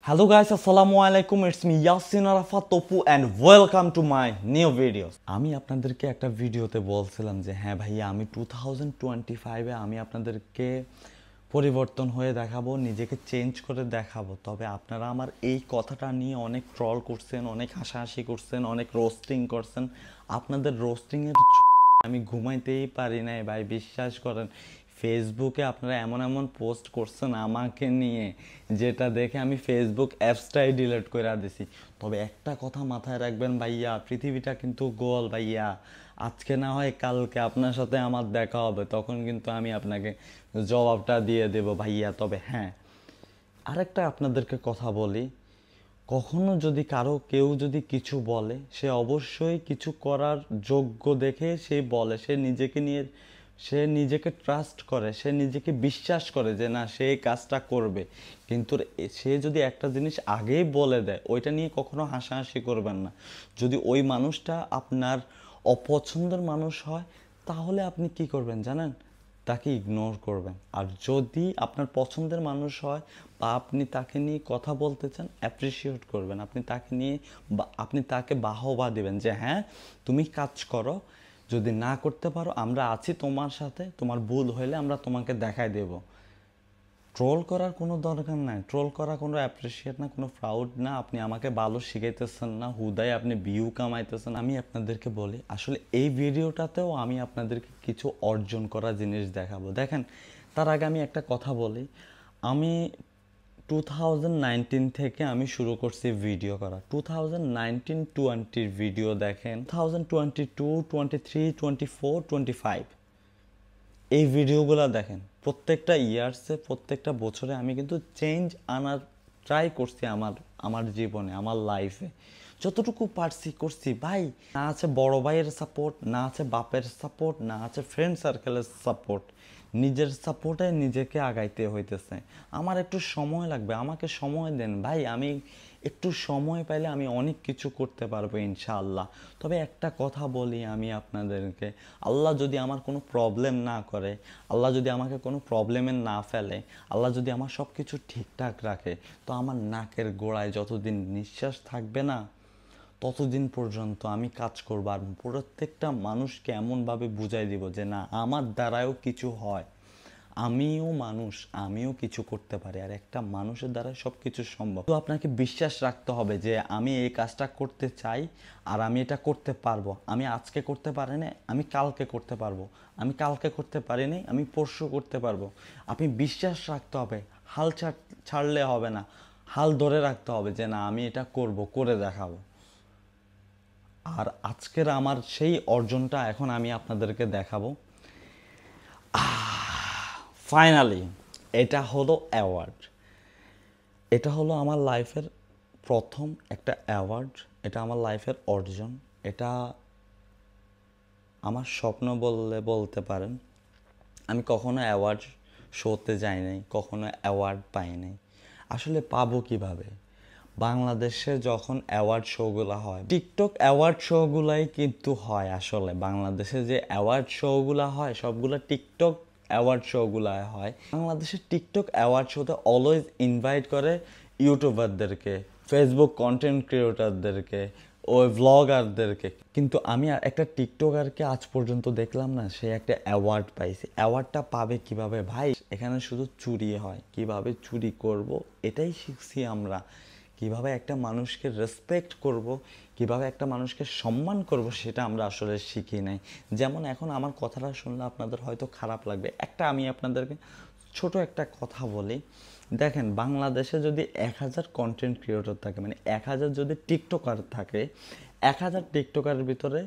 Hello guys, Assalamualaikum. It's me Yasin Arafat Topu and welcome to my new videos. আমি আপনাদেরকে একটা ভিডিওতে বলছিলাম যে হ্যাঁ ভাইয়া আমি 2025 এ আমি আপনাদেরকে পরিবর্তন হয়ে দেখাবো, নিজেকে চেঞ্জ করে দেখাবো। তবে আপনারা আমার এই কথাটা নিয়ে অনেক ট্রল করছেন, অনেক হাসাহাসি করছেন, অনেক রোস্টিং করছেন। আপনাদের রোস্টিং এর আমি ঘুমাইতেই পারি নাই ভাই, বিশ্বাস করেন। ফেসবুকে আপনারা এমন এমন পোস্ট করছেন আমাকে নিয়ে, যেটা দেখে আমি ফেসবুক অ্যাপসটাই ডিলিট করে দিছি। তবে একটা কথা মাথায় রাখবেন ভাইয়া, পৃথিবীটা কিন্তু গোল ভাইয়া। আজকে না হয় কালকে আপনার সাথে আমার দেখা হবে, তখন কিন্তু আমি আপনাকে জবাবটা দিয়ে দেব ভাইয়া। তবে হ্যাঁ, আরেকটা আপনাদেরকে কথা বলি, কখনো যদি কেউ যদি কিছু বলে, সে অবশ্যই কিছু করার যোগ্য দেখে সে বলে। সে নিজেকে ট্রাস্ট করে, সে নিজেকে বিশ্বাস করে যে না, সে এই কাজটা করবে। কিন্তু সে যদি একটা জিনিস আগেই বলে দেয়, ওইটা নিয়ে কখনো হাসাহাসি করবেন না। যদি ওই মানুষটা আপনার অপছন্দের মানুষ হয়, তাহলে আপনি কি করবেন জানেন? তাকে ইগনোর করবেন। আর যদি আপনার পছন্দের মানুষ হয় বা আপনি তাকে নিয়ে কথা বলতে চান, অ্যাপ্রিসিয়েট করবেন। আপনি তাকে বাহবা দিবেন যে হ্যাঁ, তুমি কাজ করো, যদি না করতে পারো আমরা আছি তোমার সাথে, তোমার ভুল হইলে আমরা তোমাকে দেখাই দেব। ট্রোল করার কোনো দরকার নাই, ট্রোল করা কোনো অ্যাপ্রিসিয়েট না, কোনো প্রাউড না। আপনি আমাকে ভালো শিখাইতেছেন না, হুদাই আপনি ভিউ কামাইতেছেন। আমি আপনাদেরকে বলি, আসলে এই ভিডিওটাতেও আমি আপনাদেরকে কিছু অর্জন করা জিনিস দেখাবো। দেখেন, তার আগে আমি একটা কথা বলি। আমি 2019 থেকে আমি শুরু করছি ভিডিও করা। 2019-20 ভিডিও দেখেন, 2022, 23, 24, 25 এই ভিডিওগুলো দেখেন। প্রত্যেকটা ইয়ার্সে, প্রত্যেকটা বছরে আমি কিন্তু চেঞ্জ আনার ট্রাই করছি আমার জীবনে, আমার লাইফে যতটুকু পারছি করছি ভাই। না আছে বড় ভাইয়ের সাপোর্ট, না আছে বাপের সাপোর্ট, না আছে ফ্রেন্ড সার্কেলের সাপোর্ট। নিজের সাপোর্টে নিজেকে আগাইতে হইতেছে। আমার একটু সময় লাগবে, আমাকে সময় দেন ভাই। আমি একটু সময় পাইলে আমি অনেক কিছু করতে পারবো ইনশাআল্লাহ। তবে একটা কথা বলি আমি আপনাদেরকে, আল্লাহ যদি আমার কোনো প্রবলেম না করে, আল্লাহ যদি আমাকে কোনো প্রবলেমে না ফেলে, আল্লাহ যদি আমার সব কিছু ঠিকঠাক রাখে, তো আমার নাকের গোড়ায় যতদিন নিঃশ্বাস থাকবে না, ততদিন পর্যন্ত আমি কাজ করবো। আর প্রত্যেকটা মানুষকে এমনভাবে বুঝাই দিব যে না, আমার দ্বারাও কিছু হয়, আমিও মানুষ, আমিও কিছু করতে পারি। আর একটা মানুষের দ্বারা সব কিছু সম্ভব। তো আপনাকে বিশ্বাস রাখতে হবে যে আমি এই কাজটা করতে চাই আর আমি এটা করতে পারবো। আমি আজকে করতে পারি না, আমি কালকে করতে পারবো। আমি কালকে করতে পারিনি, আমি পরশু করতে পারবো। আপনি বিশ্বাস রাখতে হবে, হাল ছাড়লে হবে না, হাল ধরে রাখতে হবে যে না, আমি এটা করব, করে দেখাবো। আর আজকের আমার সেই অর্জনটা এখন আমি আপনাদেরকে দেখাবো। ফাইনালি এটা হলো অ্যাওয়ার্ড, এটা হলো আমার লাইফের প্রথম একটা অ্যাওয়ার্ড। এটা আমার লাইফের অর্জন, এটা আমার স্বপ্ন বলতে পারেন। আমি কখনো অ্যাওয়ার্ড শোতে যাই নাই, কখনো অ্যাওয়ার্ড পাই নাই। আসলে পাবো কিভাবে? বাংলাদেশে যখন অ্যাওয়ার্ড শোগুলো হয়, টিকটক অ্যাওয়ার্ড শোগুলাই কিন্তু হয়। আসলে বাংলাদেশে যে অ্যাওয়ার্ড শোগুলো হয়, সবগুলো টিকটক অ্যাওয়ার্ড শোগুলো হয়। বাংলাদেশের টিকটক অ্যাওয়ার্ড শোতে অলওয়েজ ইনভাইট করে ইউটিউবারদেরকে, ফেসবুক কন্টেন্ট ক্রিয়েটরদেরকে, ওই ভ্লগারদেরকে। কিন্তু আমি একটা টিকটকারকে আজ পর্যন্ত দেখলাম না সে একটা অ্যাওয়ার্ড পাইছে। অ্যাওয়ার্ডটা পাবে কিভাবে ভাই? এখানে শুধু চুরি হয়, কিভাবে চুরি করব এটাই শিখছি আমরা। কিভাবে একটা মানুষকে রেসপেক্ট করব, কিভাবে একটা মানুষকে সম্মান করব, সেটা আমরা আসলে শিখি নাই। যেমন এখন আমার কথাটা শুনলে আপনাদের হয়তো খারাপ লাগবে। আমি আপনাদেরকে ছোট একটা কথা বলি। দেখেন, বাংলাদেশে যদি 1000 কন্টেন্ট ক্রিয়েটর থাকে, মানে 1000 যদি টিকটকার থাকে, 1000 টিকটকারের ভিতরে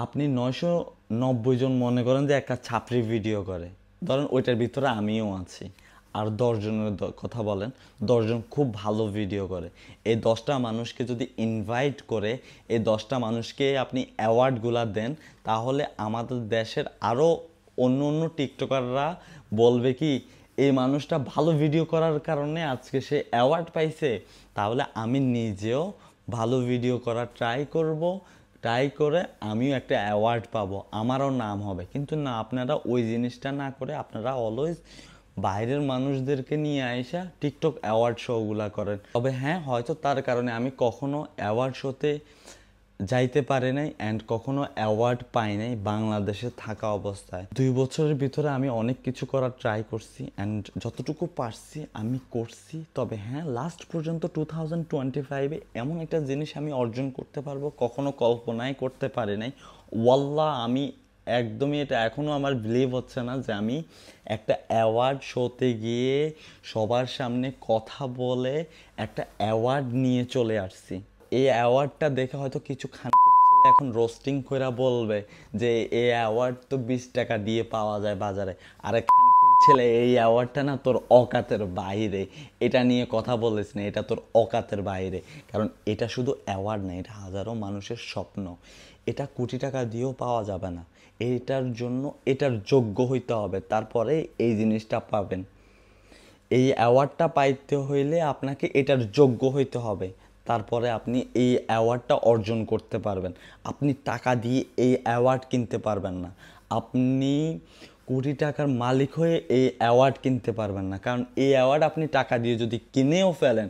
আপনি 990 জন মনে করেন যে একটা ছাপড়ি ভিডিও করে, ধরেন ওইটার ভিতরে আমিও আছি। আর 10 জনের কথা বলেন, 10 জন খুব ভালো ভিডিও করে। এই 10টা মানুষকে যদি ইনভাইট করে, এই 10টা মানুষকে আপনি অ্যাওয়ার্ডগুলা দেন, তাহলে আমাদের দেশের আরও অন্য অন্য টিকটকাররা বলবে কি, এই মানুষটা ভালো ভিডিও করার কারণে আজকে সে অ্যাওয়ার্ড পাইছে, তাহলে আমি নিজেও ভালো ভিডিও করার ট্রাই করে আমিও একটা অ্যাওয়ার্ড পাবো, আমারও নাম হবে। কিন্তু না, আপনারা ওই জিনিসটা না করে আপনারা অলওয়েজ বাইরের মানুষদেরকে নিয়ে আইসা টিকটক অ্যাওয়ার্ড শোগুলা করেন। তবে হ্যাঁ, হয়তো তার কারণে আমি কখনো অ্যাওয়ার্ড শোতে যাইতে পারে নাই অ্যান্ড কখনো অ্যাওয়ার্ড পাই নাই বাংলাদেশে থাকা অবস্থায়। 2 বছরের ভিতরে আমি অনেক কিছু করার ট্রাই করছি অ্যান্ড যতটুকু পারছি আমি করছি। তবে হ্যাঁ, লাস্ট পর্যন্ত 2025-এ এমন একটা জিনিস আমি অর্জন করতে পারবো কখনো কল্পনাই করতে পারি নাই। ওয়াল্লাহ, আমি একদমই এটা এখনও আমার বিলিভ হচ্ছে না যে আমি একটা অ্যাওয়ার্ড শোতে গিয়ে সবার সামনে কথা বলে একটা অ্যাওয়ার্ড নিয়ে চলে আসছি। এই অ্যাওয়ার্ডটা দেখে হয়তো কিছু খানকির ছেলে এখন রোস্টিং করে বলবে যে এই অ্যাওয়ার্ড তো 20 টাকা দিয়ে পাওয়া যায় বাজারে। আরে খানকির ছেলে, এই অ্যাওয়ার্ডটা না তোর অকাতের বাইরে, এটা নিয়ে কথা বলিস না, এটা তোর অকাতের বাইরে। কারণ এটা শুধু অ্যাওয়ার্ড না, এটা হাজারো মানুষের স্বপ্ন। এটা কোটি টাকা দিয়েও পাওয়া যাবে না। এটার জন্য এটার যোগ্য হইতে হবে, তারপরে এই জিনিসটা পাবেন। এই অ্যাওয়ার্ডটা পাইতে হইলে আপনাকে এটার যোগ্য হইতে হবে, তারপরে আপনি এই অ্যাওয়ার্ডটা অর্জন করতে পারবেন। আপনি টাকা দিয়ে এই অ্যাওয়ার্ড কিনতে পারবেন না। আপনি কোটি টাকার মালিক হয়ে এই অ্যাওয়ার্ড কিনতে পারবেন না। কারণ এই অ্যাওয়ার্ড আপনি টাকা দিয়ে যদি কিনেও ফেলেন,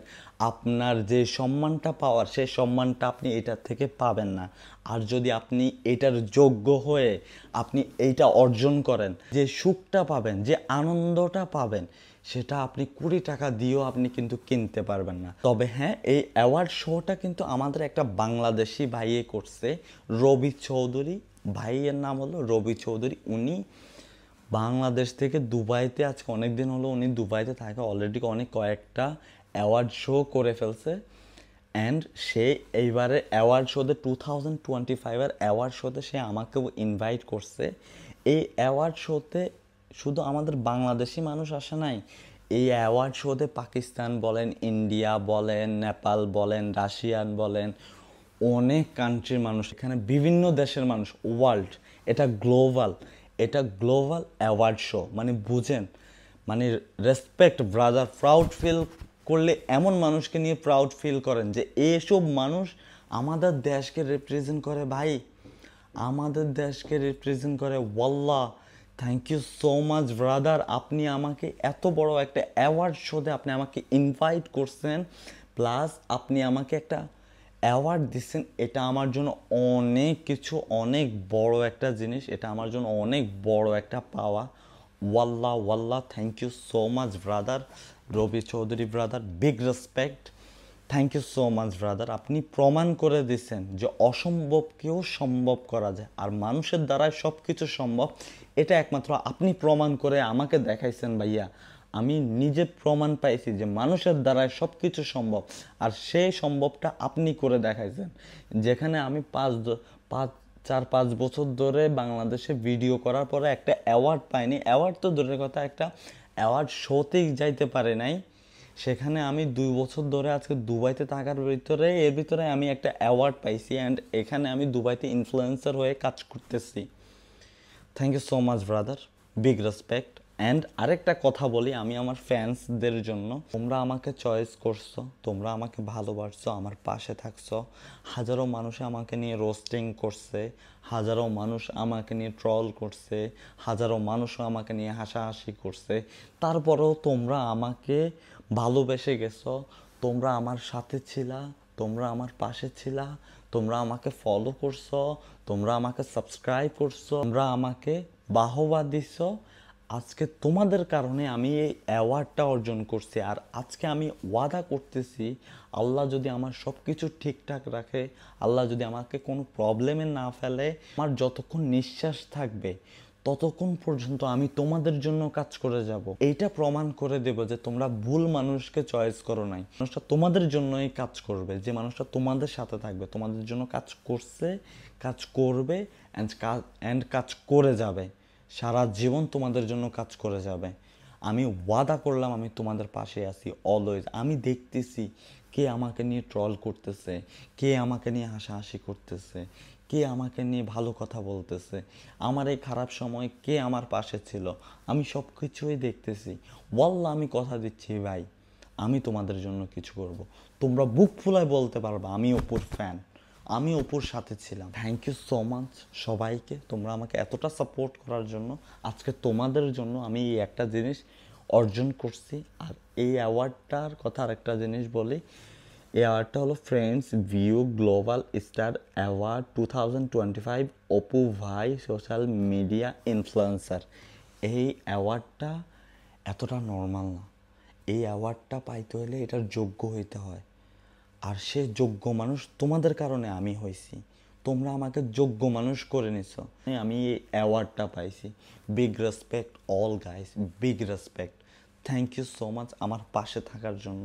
আপনার যে সম্মানটা পাওয়ার সেই সম্মানটা আপনি এটার থেকে পাবেন না। আর যদি আপনি এটার যোগ্য হয়ে আপনি এইটা অর্জন করেন, যে সুখটা পাবেন, যে আনন্দটা পাবেন, সেটা আপনি 20 টাকা দিয়েও আপনি কিন্তু কিনতে পারবেন না। তবে হ্যাঁ, এই অ্যাওয়ার্ড শোটা কিন্তু আমাদের একটা বাংলাদেশি ভাইয়ে করছে, রবি চৌধুরী। ভাইয়ের নাম হলো রবি চৌধুরী। উনি বাংলাদেশ থেকে দুবাইতে, আজকে অনেক দিন হলো উনি দুবাইতে থাকে, অলরেডি কয়েকটা অ্যাওয়ার্ড শো করে ফেলছে। অ্যান্ড সে এইবারে অ্যাওয়ার্ড শোতে 2025-এর অ্যাওয়ার্ড শোতে সে আমাকেও ইনভাইট করছে। এই অ্যাওয়ার্ড শোতে শুধু আমাদের বাংলাদেশি মানুষ আসে নাই, এই অ্যাওয়ার্ড শোতে পাকিস্তান বলেন, ইন্ডিয়া বলেন, নেপাল বলেন, রাশিয়ান বলেন, অনেক কান্ট্রির মানুষ, এখানে বিভিন্ন দেশের মানুষ, ওয়ার্ল্ড। এটা গ্লোবাল অ্যাওয়ার্ড শো, মানে বুঝেন, মানে রেসপেক্ট ব্রাদার, প্রাউড ফিল করলে এমন মানুষকে নিয়ে প্রাউড ফিল করেন যে এইসব মানুষ আমাদের দেশকে রিপ্রেজেন্ট করে। ভাই, আমাদের দেশকে রিপ্রেজেন্ট করে। ওয়াল্লাহ, thank you so much brother. আপনি আমাকে এত বড় একটা অ্যাওয়ার্ড শোতে আপনি আমাকে ইনভাইট করছেন, প্লাস আপনি আমাকে একটা অ্যাওয়ার্ড দিচ্ছেন। এটা আমার জন্য অনেক কিছু, অনেক বড় একটা জিনিস। এটা আমার জন্য অনেক বড় একটা পাওয়া। ওয়াল্লাহ, thank you so much brother Rabi Chowdhury brother, big respect. Thank you so much brother. আপনি প্রমাণ করে দিচ্ছেন যে অসম্ভবকেও সম্ভব করা যায়, আর মানুষের দ্বারাই সব কিছু সম্ভব। এটা একমাত্র আপনি প্রমাণ করে আমাকে দেখাইছেন ভাইয়া। আমি নিজে প্রমাণ পাইছি যে মানুষের দ্বারাই সব কিছু সম্ভব, আর সেই সম্ভবটা আপনি করে দেখাইছেন। যেখানে আমি 4-5 বছর ধরে বাংলাদেশে ভিডিও করার পরে একটা অ্যাওয়ার্ড পাইনি, অ্যাওয়ার্ড তো দূরের কথা, একটা অ্যাওয়ার্ড শোতেই যাইতে পারে নাই, সেখানে আমি 2 বছর ধরে আজকে দুবাইতে থাকার এর ভিতরে আমি একটা অ্যাওয়ার্ড পাইছি। অ্যান্ড এখানে আমি দুবাইতে ইনফ্লুয়েন্সার হয়ে কাজ করতেছি। Thank you so much brother, big respect. And আরেকটা কথা বলি আমি আমার ফ্যান্সদের জন্য, তোমরা আমাকে চয়েস করছো, তোমরা আমাকে ভালোবাসছো, আমার পাশে থাকছো। হাজারো মানুষ আমাকে নিয়ে রোস্টিং করছে, হাজারো মানুষ আমাকে নিয়ে ট্রল করছে, হাজারো মানুষ আমাকে নিয়ে হাসাহাসি করছে, তারপরেও তোমরা আমাকে ভালোবেসে গেছো। তোমরা আমার সাথে ছিলা, তোমরা আমার পাশে ছিলা, তোমরা আমাকে ফলো করছো, তোমরা আমাকে সাবস্ক্রাইব করছো, তোমরা আমাকে বাহবা দিছো। আজকে তোমাদের কারণে আমি এই অ্যাওয়ার্ডটা অর্জন করছি। আর আজকে আমি ওয়াদা করতেছি, আল্লাহ যদি আমার সব কিছু ঠিকঠাক রাখে, আল্লাহ যদি আমাকে কোনো প্রবলেমে না ফেলে, আমার যতক্ষণ নিঃশ্বাস থাকবে ততক্ষণ পর্যন্ত আমি তোমাদের জন্য কাজ করে যাব। এইটা প্রমাণ করে দেব যে তোমরা ভুল মানুষকে চয়েস করো নাই। মানুষটা তোমাদের জন্যই কাজ করবে, যে মানুষটা তোমাদের সাথে থাকবে, তোমাদের জন্য কাজ করছে, কাজ করবে, অ্যান্ড কাজ করে যাবে, সারা জীবন তোমাদের জন্য কাজ করে যাবে। আমি ওয়াদা করলাম আমি তোমাদের পাশে আছি অলওয়েজ। আমি দেখতেছি কে আমাকে নিয়ে ট্রল করতেছে, কে আমাকে নিয়ে হাসাহাসি করতেছে, কে আমাকে নিয়ে ভালো কথা বলতেছে, আমার এই খারাপ সময় কে আমার পাশে ছিল, আমি সব কিছুই দেখতেছি। ওয়াল্লাহ, আমি কথা দিচ্ছি ভাই, আমি তোমাদের জন্য কিছু করব। তোমরা বুক ফুলায় বলতে পারবা আমি অপুর ফ্যান, আমি অপুর সাথে ছিলাম। থ্যাংক ইউ সো মাচ সবাইকে, তোমরা আমাকে এতটা সাপোর্ট করার জন্য। আজকে তোমাদের জন্য আমি এই একটা জিনিস অর্জন করছি। আর এই অ্যাওয়ার্ডটার কথা আরেকটা জিনিস বলি, এই অ্যাওয়ার্ডটা হলো friends view global star award 2025 Apu ভাই সোশ্যাল মিডিয়া ইনফ্লুয়েন্সার। এই অ্যাওয়ার্ডটা এতটা নর্মাল না। এই অ্যাওয়ার্ডটা পাইতে হলে এটার যোগ্য হইতে হয়, আর সে যোগ্য মানুষ তোমাদের কারণে আমি হয়েছি। তোমরা আমাকে যোগ্য মানুষ করে নিছো, আমি এই অ্যাওয়ার্ডটা পাইছি। Big respect all guys, big respect. Thank you so much আমার পাশে থাকার জন্য।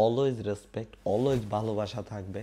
অলওয়েজ রেসপেক্ট, অলওয়েজ ভালোবাসা থাকবে।